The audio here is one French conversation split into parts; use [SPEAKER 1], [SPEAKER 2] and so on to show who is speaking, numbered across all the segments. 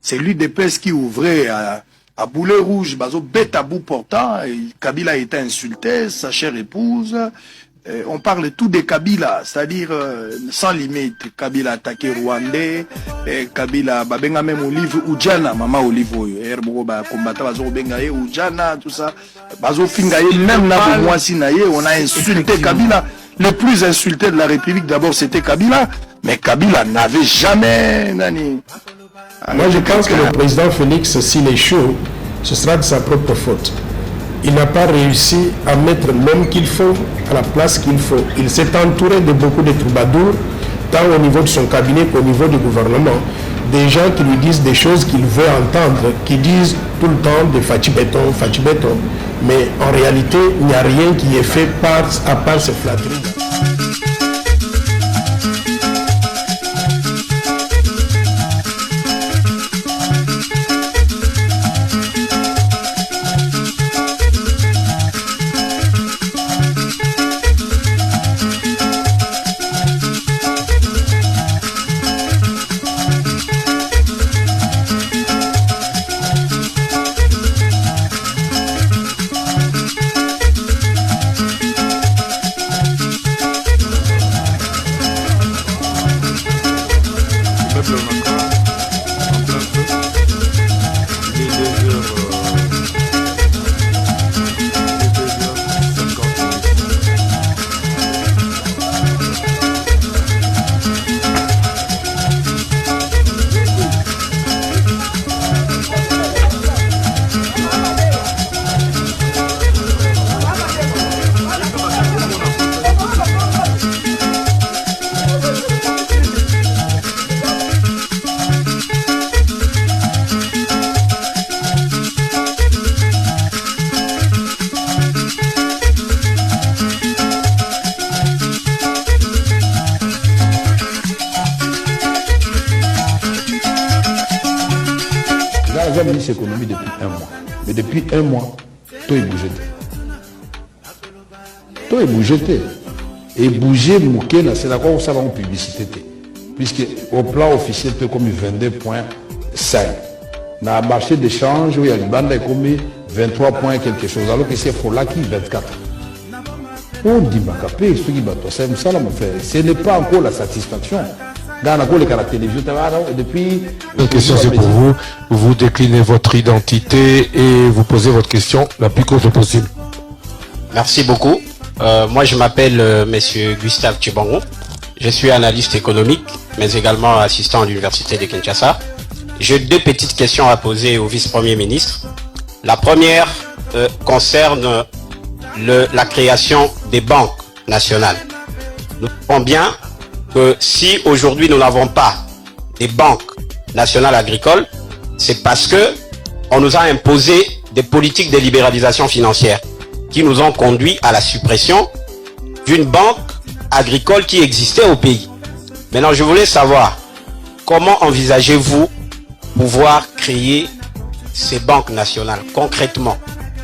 [SPEAKER 1] c'est l'UDPS qui ouvrait à boulet rouge, bazo bête à bout portant. Kabila a été insulté, sa chère épouse. On parle tout de Kabila, c'est-à-dire sans limite. Kabila attaqué Rwandais, Kabila babenga même Olive Oudjana, maman Olive Herbo ba combattant bazo benga Oudjana, tout ça. Bazo fingaye même là moi sinaye, on a insulté Kabila. Le plus insulté de la République d'abord c'était Kabila, mais Kabila n'avait jamais nani.
[SPEAKER 2] Moi je pense que le président Félix, s'il est chaud, ce sera de sa propre faute. Il n'a pas réussi à mettre l'homme qu'il faut à la place qu'il faut. Il s'est entouré de beaucoup de troubadours, tant au niveau de son cabinet qu'au niveau du gouvernement. Des gens qui lui disent des choses qu'il veut entendre, qui disent tout le temps de Fachi Béton. Mais en réalité, il n'y a rien qui est fait à part se flatteries.
[SPEAKER 3] Économie depuis un mois. Mais depuis un mois, tout est bougé. Tout est bougé. Et bouger, c'est la quoi ça va en publicité. Puisque au plan officiel, c'est comme 22,5. Dans le marché d'échange, il y a une bande comme 23 points quelque chose. Alors que c'est pour là qui 24. On dit, ce n'est pas encore la satisfaction. Depuis...
[SPEAKER 4] La question c'est pour vous. Vous déclinez votre identité et vous posez votre question la plus courte possible.
[SPEAKER 5] Merci beaucoup. Moi je m'appelle Monsieur Gustave Tchibango. Je suis analyste économique, mais également assistant à l'université de Kinshasa. J'ai deux petites questions à poser au vice-premier ministre. La première concerne la création des banques nationales. Nous savons bien que si aujourd'hui nous n'avons pas des banques nationales agricoles, c'est parce que on nous a imposé des politiques de libéralisation financière qui nous ont conduit à la suppression d'une banque agricole qui existait au pays. Maintenant, je voulais savoir comment envisagez-vous pouvoir créer ces banques nationales concrètement?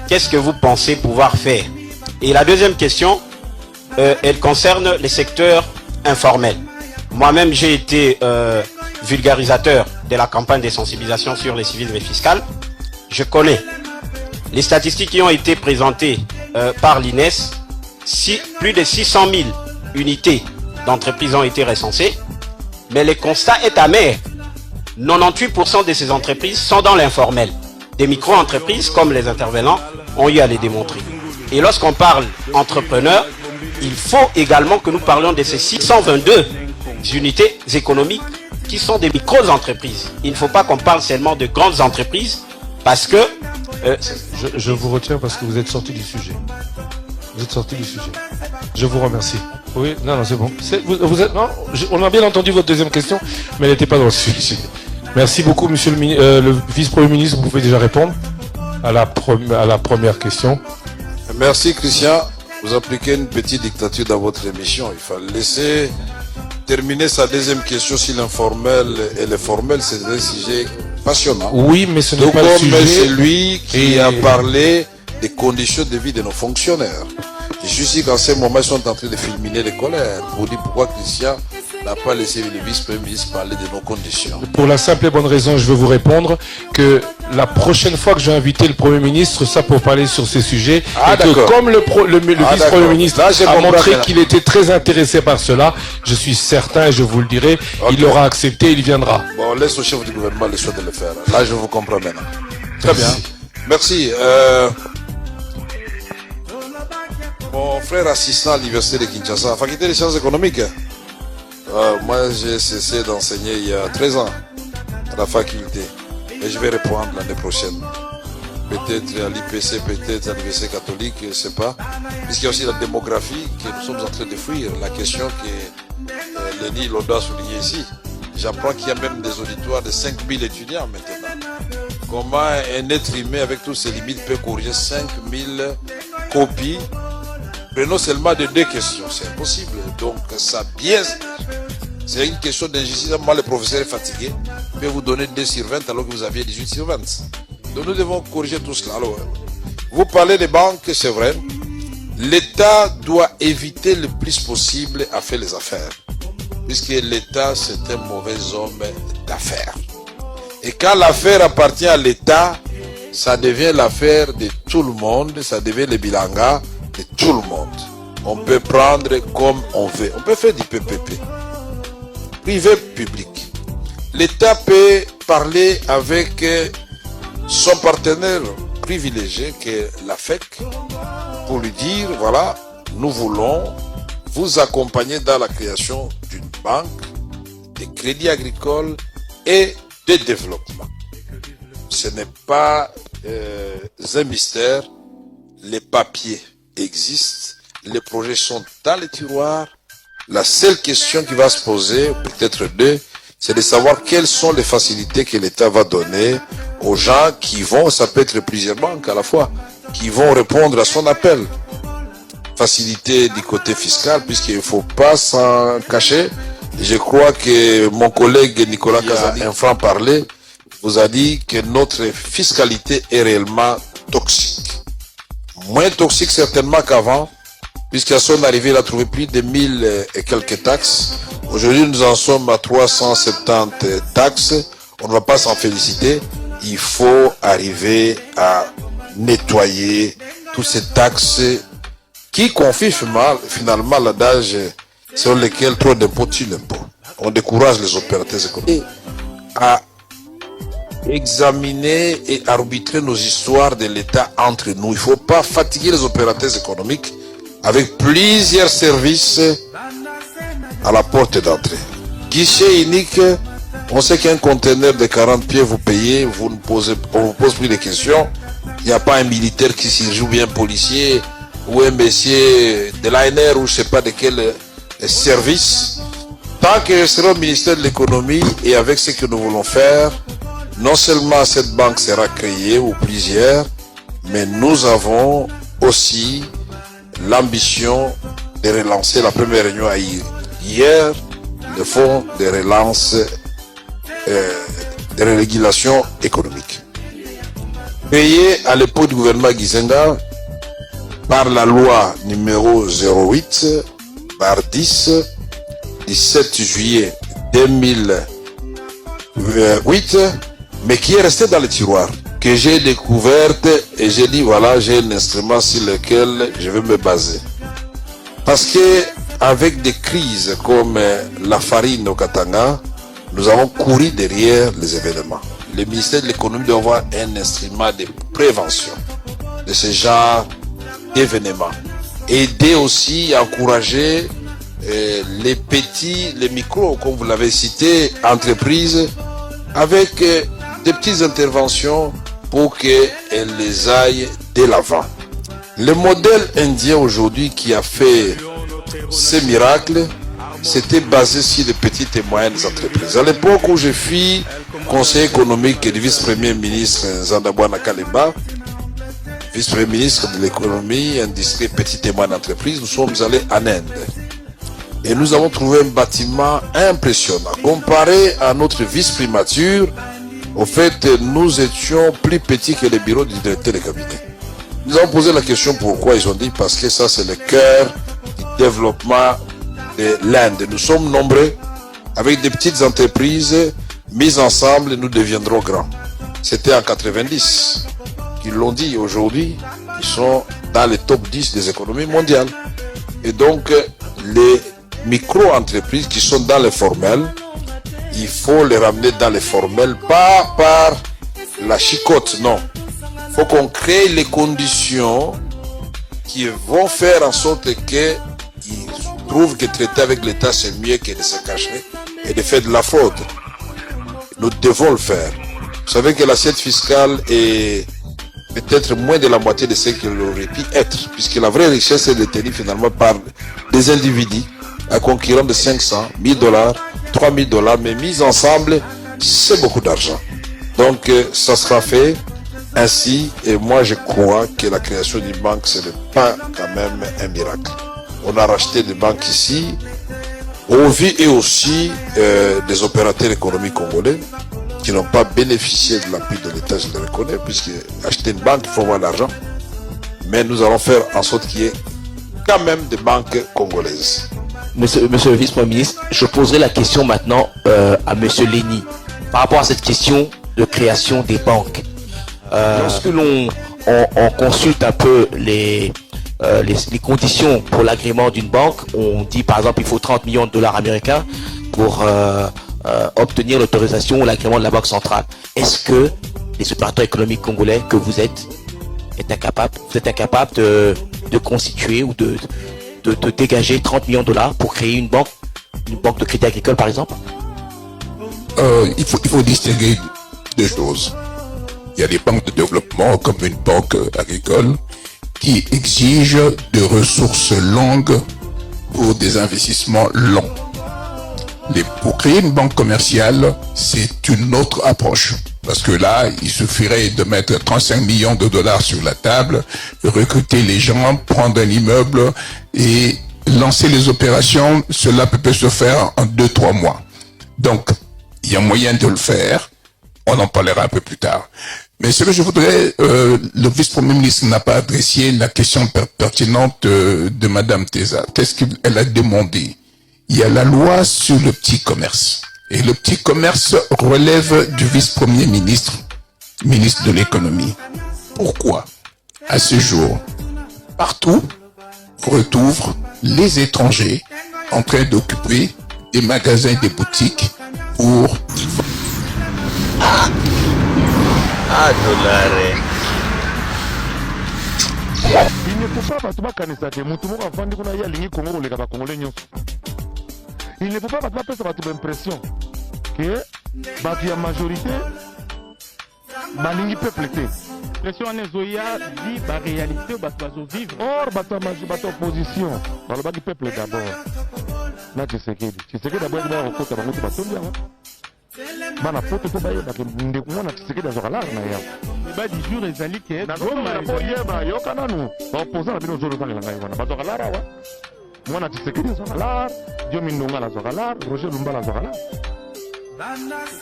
[SPEAKER 5] Qu'est-ce que vous pensez pouvoir faire? Et la deuxième question, elle concerne les secteurs informel. Moi-même, j'ai été vulgarisateur de la campagne de sensibilisation sur les civismes fiscal. Je connais les statistiques qui ont été présentées par l'INES. Plus de 600 000 unités d'entreprises ont été recensées, mais le constat est amer. 98% de ces entreprises sont dans l'informel. Des micro-entreprises, comme les intervenants, ont eu à les démontrer. Et lorsqu'on parle entrepreneurs, il faut également que nous parlions de ces 622 unités économiques qui sont des micro-entreprises. Il ne faut pas qu'on parle seulement de grandes entreprises parce que...
[SPEAKER 4] Je vous retiens parce que vous êtes sorti du sujet. Vous êtes sorti du sujet. Je vous remercie. Oui, non, c'est bon. On a bien entendu votre deuxième question, mais elle n'était pas dans le sujet. Merci beaucoup, monsieur le vice-premier ministre. Vous pouvez déjà répondre à la première question.
[SPEAKER 6] Merci, Christian. Vous appliquez une petite dictature dans votre émission. Il faut laisser terminer sa deuxième question sur l'informel et le formel. C'est un sujet passionnant.
[SPEAKER 4] Oui, mais ce n'est pas le sujet.
[SPEAKER 6] C'est lui qui a parlé des conditions de vie de nos fonctionnaires. Je suis sûr qu'en ce moment, ils sont en train de fulminer les colères pour dire pourquoi Christian n'a pas laissé le vice-premier ministre parler de nos conditions.
[SPEAKER 4] Pour la simple et bonne raison, je vais vous répondre que la prochaine fois que j'ai invité le Premier ministre, ça pour parler sur ces sujets, et que comme le vice-premier ministre a montré qu'il était très intéressé par cela, je suis certain, et je vous le dirai, il l'aura accepté, il viendra.
[SPEAKER 6] Bon, laisse au chef du gouvernement le choix de le faire. Là, je vous comprends maintenant. Très bien. Merci. Mon frère assistant à l'université de Kinshasa, faculté des sciences économiques. Moi, j'ai cessé d'enseigner il y a 13 ans à la faculté. Et je vais reprendre l'année prochaine. Peut-être à l'IPC, peut-être à l'université catholique, je ne sais pas. Puisqu'il y a aussi la démographie que nous sommes en train de fuir. La question que Lenny Loda a soulignée ici. J'apprends qu'il y a même des auditoires de 5000 étudiants maintenant. Comment un être humain avec toutes ses limites peut corriger 5000 copies? Prenons seulement de 2 questions, c'est impossible. Donc ça biaise. C'est une question d'injustice. Moi, le professeur est fatigué. Il peut vous donner 2 sur 20 alors que vous aviez 18 sur 20. Donc nous devons corriger tout cela. Alors, vous parlez des banques, c'est vrai. L'État doit éviter le plus possible à faire les affaires. Puisque l'État, c'est un mauvais homme d'affaires. Et quand l'affaire appartient à l'État, ça devient l'affaire de tout le monde, ça devient le bilanga de tout le monde. On peut prendre comme on veut. On peut faire du PPP. Privé, public. L'État peut parler avec son partenaire privilégié, qui est la FEC, pour lui dire, voilà, nous voulons vous accompagner dans la création d'une banque, de crédit agricole et de développement. Ce n'est pas un mystère. Les papiers existent, les projets sont dans les tiroirs. La seule question qui va se poser, peut-être 2, c'est de savoir quelles sont les facilités que l'État va donner aux gens qui vont, ça peut être plusieurs banques à la fois, qui vont répondre à son appel. Facilité du côté fiscal, puisqu'il ne faut pas s'en cacher. Je crois que mon collègue Nicolas Kazani, un franc parler, vous a dit que notre fiscalité est réellement toxique. Moins toxique certainement qu'avant, puisqu'à son arrivée, il a trouvé plus de 1000 et quelques taxes. Aujourd'hui, nous en sommes à 370 taxes. On ne va pas s'en féliciter. Il faut arriver à nettoyer toutes ces taxes qui confient finalement l'adage sur lequel trop d'impôts tue l'impôt. On décourage les opérateurs économiques à examiner et arbitrer nos histoires de l'État entre nous. Il ne faut pas fatiguer les opérateurs économiques avec plusieurs services à la porte d'entrée. Guichet unique, on sait qu'un conteneur de 40 pieds, vous payez, on vous pose plus de questions. Il n'y a pas un militaire qui s'y joue bien, policier, ou un messier de l'ANR, ou je ne sais pas de quel service. Tant que je serai au ministère de l'économie et avec ce que nous voulons faire, non seulement cette banque sera créée, ou plusieurs, mais nous avons aussi l'ambition de relancer la première réunion à hier, le fonds de relance de régulation économique. Payé à l'époque du gouvernement Gizenga par la loi numéro 08/10 17 juillet 2008, mais qui est resté dans le tiroir, que j'ai découverte et j'ai dit voilà, j'ai un instrument sur lequel je vais me baser. Parce que avec des crises comme la farine au Katanga, nous avons couru derrière les événements. Le ministère de l'économie doit avoir un instrument de prévention de ce genre d'événements. Aider aussi, encourager les petits, les micros, comme vous l'avez cité, entreprises, avec des petites interventions pour qu'elles les aillent de l'avant. Le modèle indien aujourd'hui qui a fait ces miracles, c'était basé sur les petites et moyennes entreprises. À l'époque où je fus conseiller économique du vice-premier ministre Zandabwana Kalemba, vice-premier ministre de l'économie, industrie, petites et moyennes entreprises, nous sommes allés en Inde. Et nous avons trouvé un bâtiment impressionnant. Comparé à notre vice-primature, au fait, nous étions plus petits que les bureaux du directeur de cabinet. Nous avons posé la question pourquoi. Ils ont dit parce que ça c'est le cœur du développement de l'Inde. Nous sommes nombreux, avec des petites entreprises mises ensemble, nous deviendrons grands. C'était en 90 qu'ils l'ont dit. Aujourd'hui, ils sont dans les top 10 des économies mondiales. Et donc, les micro-entreprises qui sont dans les formels, il faut les ramener dans les formels, pas par la chicotte, non. Il faut qu'on crée les conditions qui vont faire en sorte qu'ils trouvent que traiter avec l'État c'est mieux que de se cacher et de faire de la fraude. Nous devons le faire. Vous savez que l'assiette fiscale est peut-être moins de la moitié de ce qu'elle aurait pu être, puisque la vraie richesse est détenue finalement par des individus à concurrent de 500, 1000 $, 3000 $, mais mis ensemble, c'est beaucoup d'argent. Donc, ça sera fait ainsi, et moi je crois que la création d'une banque, ce n'est pas quand même un miracle. On a racheté des banques ici, au vu et aussi des opérateurs économiques congolais qui n'ont pas bénéficié de l'appui de l'État, je le reconnais, puisque acheter une banque, il faut avoir l'argent. Mais nous allons faire en sorte qu'il y ait quand même des banques congolaises.
[SPEAKER 7] Monsieur le vice-premier ministre, je poserai la question maintenant à monsieur Léni par rapport à cette question de création des banques. Lorsque l'on consulte un peu les conditions pour l'agrément d'une banque, on dit par exemple il faut 30 millions de dollars américains pour obtenir l'autorisation ou l'agrément de la Banque centrale. Est-ce que les opérateurs économiques congolais que vous êtes incapables de constituer ou de dégager 30 millions de dollars pour créer une banque de crédit agricole par exemple?
[SPEAKER 8] Il faut distinguer deux choses. Il y a des banques de développement comme une banque agricole qui exigent des ressources longues pour des investissements longs. Pour créer une banque commerciale, c'est une autre approche. Parce que là, il suffirait de mettre 35 millions de dollars sur la table, recruter les gens, prendre un immeuble et lancer les opérations. Cela peut se faire en 2-3 mois. Donc, il y a moyen de le faire. On en parlera un peu plus tard. Mais ce que je voudrais, le vice-premier ministre n'a pas adressé la question pertinente de Madame Teza. Qu'est-ce qu'elle a demandé? Il y a la loi sur le petit commerce. Et le petit commerce relève du vice-premier ministre, ministre de l'économie. Pourquoi, à ce jour, partout, on retrouve les étrangers en train d'occuper des magasins et des boutiques pour...
[SPEAKER 9] Il ne faut pas il ne faut pas faire l'impression que la majorité balingi peuple te. Pression en Ezoïa dit la réalité ou bazo vivre. Or bato opposition. Dans le bas du peuple d'abord. Là tu sais que d'abord il va rencontrer la route bato bien. Bana poto to baye bato ndeko na tseke da zola na ya. Ba di jour ezali ke na goma ba yo kana no. Ba opposant na bino zolo zanga ngai wana. Bato kala wa. Mwana Tshisekedi Zogalar, Dio Mindonga la Zogalar, Roger Lumba la Zogalar.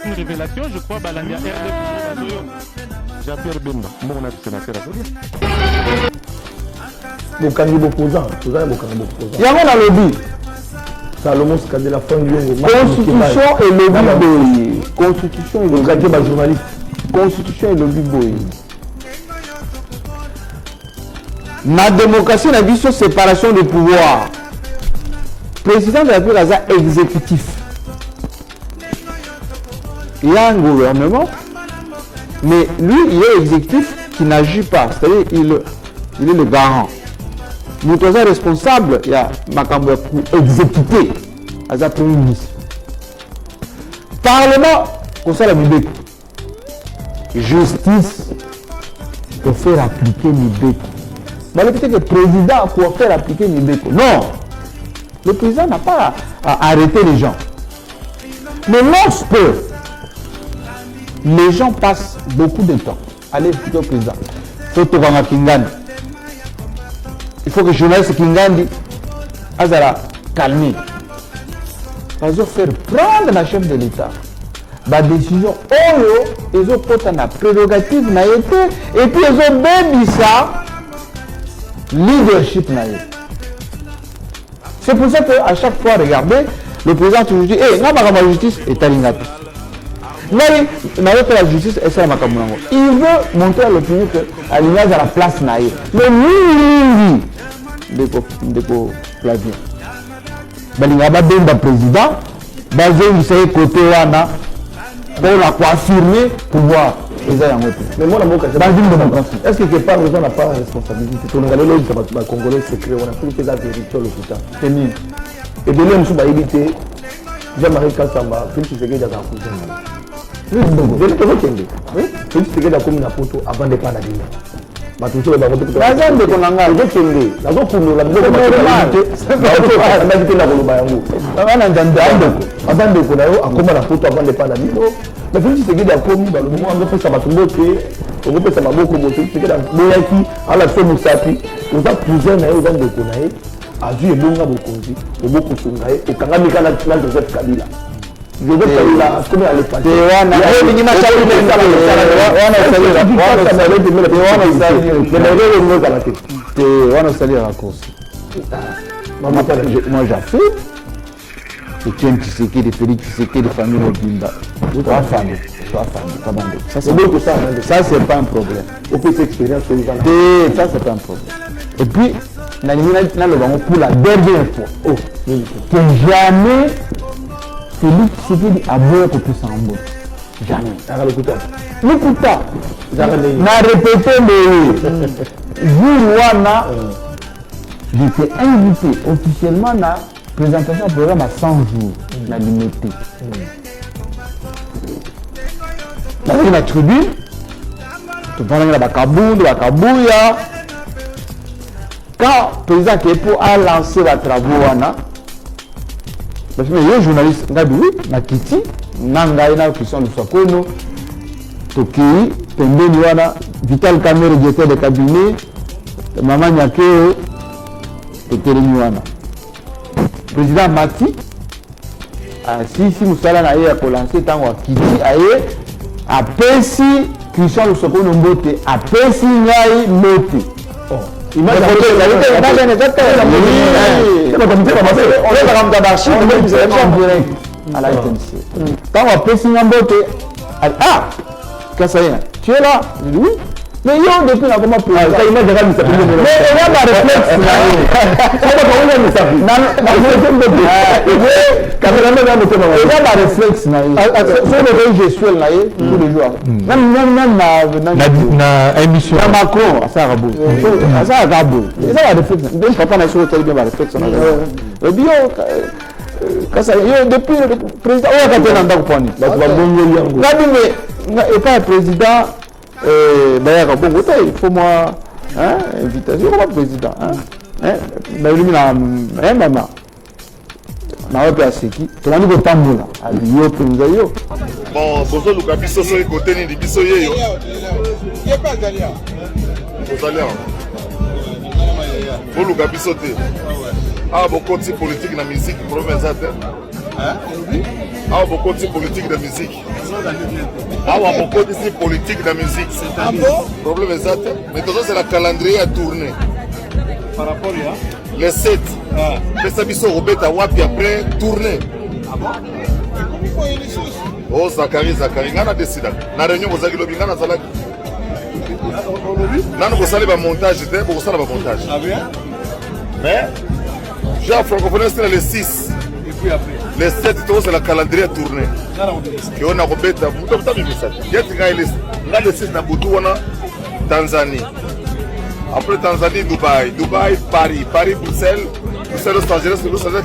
[SPEAKER 9] Une révélation, je crois, Balania RDP. Jean-Pierre Bemba, mon sénateur à
[SPEAKER 2] Bokangi Bokozan, vous avez Bokangi Bokozan. Il y a un lobby. Salomon Skade la fin du Constitution et lobby boy. Constitution et lobby boy. Journaliste. Constitution et lobby boy. Ma démocratie, on a dit sur séparation de pouvoir. Président de la République exécutif. Il y a un gouvernement, mais lui, il est exécutif qui n'agit pas. C'est-à-dire il est le garant. Nous sommes responsables, il y a Makambo pour exécuter à sa premier ministre. Parlement, comme ça la Mibeko. Justice pour faire appliquer Mibeko. Mais le fait que le président pour faire appliquer Mibeko. Non! Le président n'a pas à arrêter les gens. Mais lorsque les gens passent beaucoup de temps à aller expliquer au président, il faut que le journaliste Kingandi Azara calmer. Ils ont fait prendre la chef de l'État. La décision, ils ont pris la prérogative, et puis ils ont béni ça, leadership. C'est pour ça qu'à chaque fois, regardez,
[SPEAKER 10] le président toujours dit eh nga ma justice etalingapi ngai na la justice et ça makambo nango il veut montrer à l'opinion que alinga za la place na ye mais mingi ndeko Flavien balinga babemba président bazongisa ye côté wana pour affirmer pouvoir eza yango te mais moi na mboka dans une démocratie est-ce que quelque part les gens n'a pas responsabilité to ngale lo ba congolais secret wana pour que ça vérité l'hôpital c'est nini et de là nous ba éviter Jean-Marie Kassamba Félix Tshisekedi à cousin donc je te reconnais oui Félix Tshisekedi a commis na poto avant de prendre la ligne batuso ba kote la zande ko nanga je kende la zo kuno la ngoko ba na vitena ko ba yango wana ndanda azande ko na yo akoma na poto avant de prendre la ligne mais Félix Tshisekedi a commis ba le moment on peut ça batumbo te on peut ça maboko bote Tshisekedi a boyaki ala so musapi oza cousin na yo zande ko na ye azu ebonga bokonzi oboko sunga ye okangami kana na Joseph Kabila Joseph Kabila comme à l'époque wana ni machawi wana salir raccourci moi j'ai fait Etienne Tshisekedi Félix Tshisekedi famille Obimba trois familles ça c'est pas un problème au fait expérience ça c'est pas un problème et puis pour la dernière fois que jamais Félix Tshisekedi a beau que tout ça en bon jamais l'écouta n'a répété le jour wana j'étais invité officiellement à la présentation du programme à 100 jours na limité dans la tribune tu parles de la Kabuya quand le président Kepo a lancé la travaux parce que les journalistes na kiti nanga na Christian Lusakono Toki pembeni wana Vital Kamerhe directeur de cabinet Maman Nyakeo etelemi wana président Mati si musala na ye ko lancer tango kiti aye apesi Christian Lusakono mbote apesi ngai mbote quand on peut signer un botte ah Kassaya tu es là oui mais yo depuis la comment pour ça il m'a déjà mis ça mais il y a ma réflexe il y a ma réflexe sur le gestuel là tous les jours même na émission na Macron ça rabou ça la réflexe donc papa na sur bien la réflexe le bio Kassaya yo depuis le président on a fait un ndako poni et pas le président d'ailleurs bon il faut moi invitation comme président mais lui maman na ope aseki tolandi kotambola abiyo penza yo
[SPEAKER 11] bon bozo luka biso so côté ni biso yeyo bozalia bo luka biso te ah beaucoup de politique na musique province ate ah beaucoup de politique de musique ah beaucoup de politique de musique ah bon problème exact mais tout ça c'est la calendrier à tourner par rapport à les 7 mais ça biso robeta wapi après tourner ah bon oh Zakari ngana décide na réunion bozaki lobi ngana zalaki nanu kosala ba montage te bokosala ba montage ah bien mais j'ai francophonie c'est le 6 et puis après les 7 c'est la calendrier tournée et on a robeta muto message yet nga le 6 na butu wana Tanzanie après Tanzanie Dubaï Paris Bruxelles Los Angeles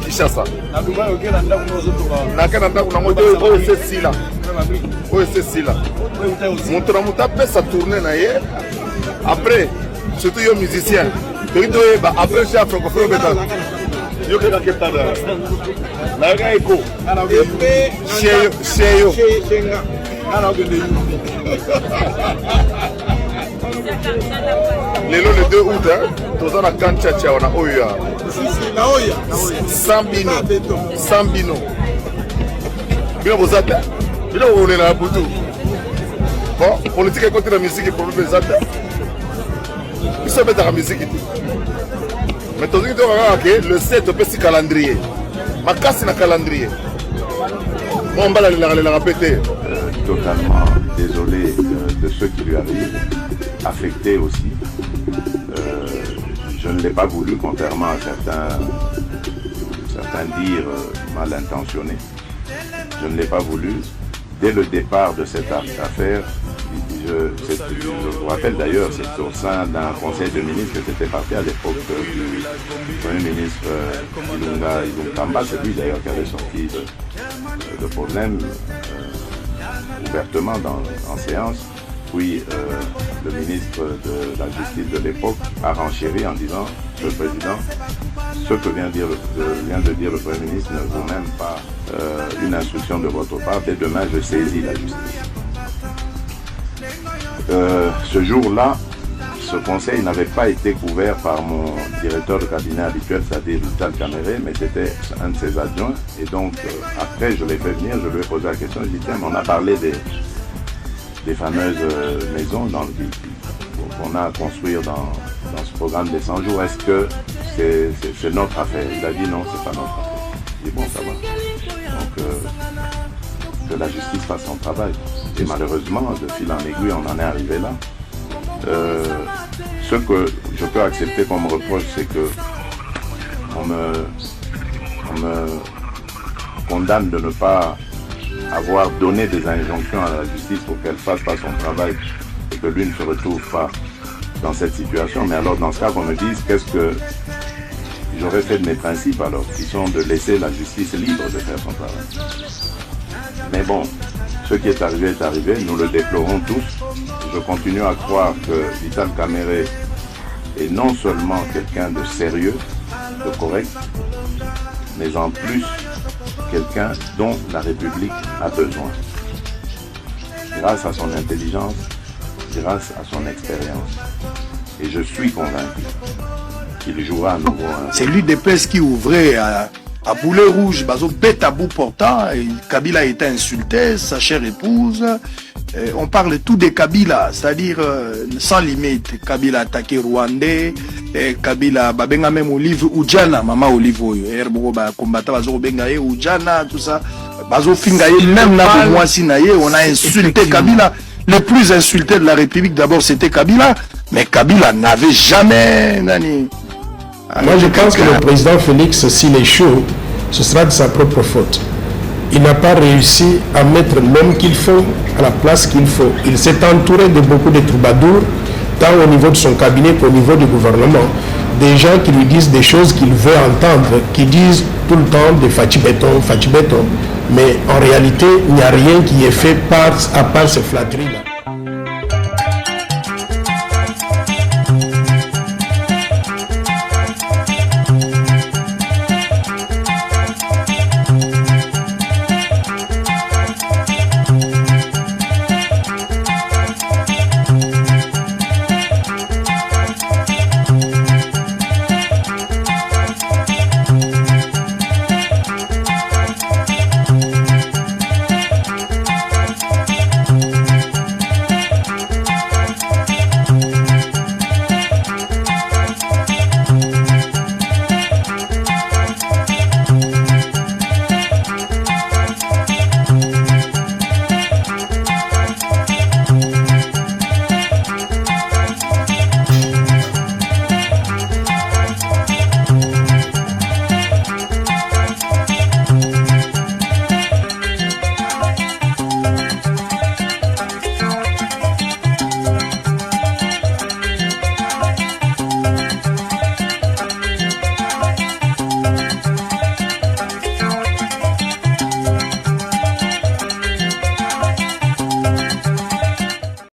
[SPEAKER 11] Kinshasa na Dubaï OK na Canada kuna moto OSC là montra muta pesa tourner na ye après surtout yo musicien après j'ai francophone beta yo que la keta na ga eko cheyo lelo le 2 août toza na kanchacha wana oyo Sambino bino bozata bino olela na butu bon politique et côté la musique problème ezata biso betaka musique mais tozi to ka le 7 opesi calendrier makasi na calendrier.
[SPEAKER 12] Totalement désolé de ce qui lui arrive, affecté aussi. Je ne l'ai pas voulu, contrairement à certains dires mal intentionnés. Je ne l'ai pas voulu. Dès le départ de cette affaire, je vous rappelle d'ailleurs, c'est au sein d'un conseil de ministres que c'était parti à l'époque du Premier ministre Ilunga Kamba, c'est lui d'ailleurs qui avait sorti le problème ouvertement en séance. Puis le ministre de la Justice de l'époque a renchéri en disant, Monsieur le Président, ce que vient de dire le Premier ministre ne vaut même pas une instruction de votre part. Dès demain, je saisis la justice. Ce jour-là, ce conseil n'avait pas été couvert par mon directeur de cabinet habituel, c'est-à-dire Vital Kamere, mais c'était un de ses adjoints. Et donc, après, je l'ai fait venir, je lui ai posé la question, je lui ai dit, tiens, on a parlé des fameuses maisons qu'on a à construire dans ce programme des 100 jours. Est-ce que c'est notre affaire? Il a dit non, c'est pas notre affaire. J'ai dit bon, ça va. Donc, que la justice fasse son travail. Et malheureusement, de fil en aiguille, on en est arrivé là. Ce que je peux accepter comme reproche, c'est que on me condamne de ne pas avoir donné des injonctions à la justice pour qu'elle fasse pas son travail et que lui ne se retrouve pas dans cette situation. Mais alors, dans ce cas, qu'on me dise qu'est-ce que j'aurais fait de mes principes alors, qui sont de laisser la justice libre de faire son travail. Mais bon, ce qui est arrivé, nous le déplorons tous. Je continue à croire que Vital Kamere est non seulement quelqu'un de sérieux, de correct, mais en plus quelqu'un dont la République a besoin. Grâce à son intelligence, grâce à son expérience. Et je suis convaincu qu'il jouera à nouveau un...
[SPEAKER 1] C'est l'UDPS qui ouvrait à boulet rouge, bête à bout portant. Kabila a été insulté, sa chère épouse. On parle tout de Kabila, c'est-à-dire sans limite. Kabila attaqué Rwandais, Kabila babenga même Olive Oudjana, maman Olive Oyo, combattant Benga Oudjana, tout ça. Bazo Fingaye, même là moi Sinaye, on a insulté Kabila. Le plus insulté de la République d'abord c'était Kabila, mais Kabila n'avait jamais nani.
[SPEAKER 2] Moi je pense que le président Félix, s'il est chaud, ce sera de sa propre faute. Il n'a pas réussi à mettre l'homme qu'il faut à la place qu'il faut. Il s'est entouré de beaucoup de troubadours, tant au niveau de son cabinet qu'au niveau du gouvernement. Des gens qui lui disent des choses qu'il veut entendre, qui disent tout le temps de Fachi Béton. Mais en réalité, il n'y a rien qui est fait à part ces flatteries-là.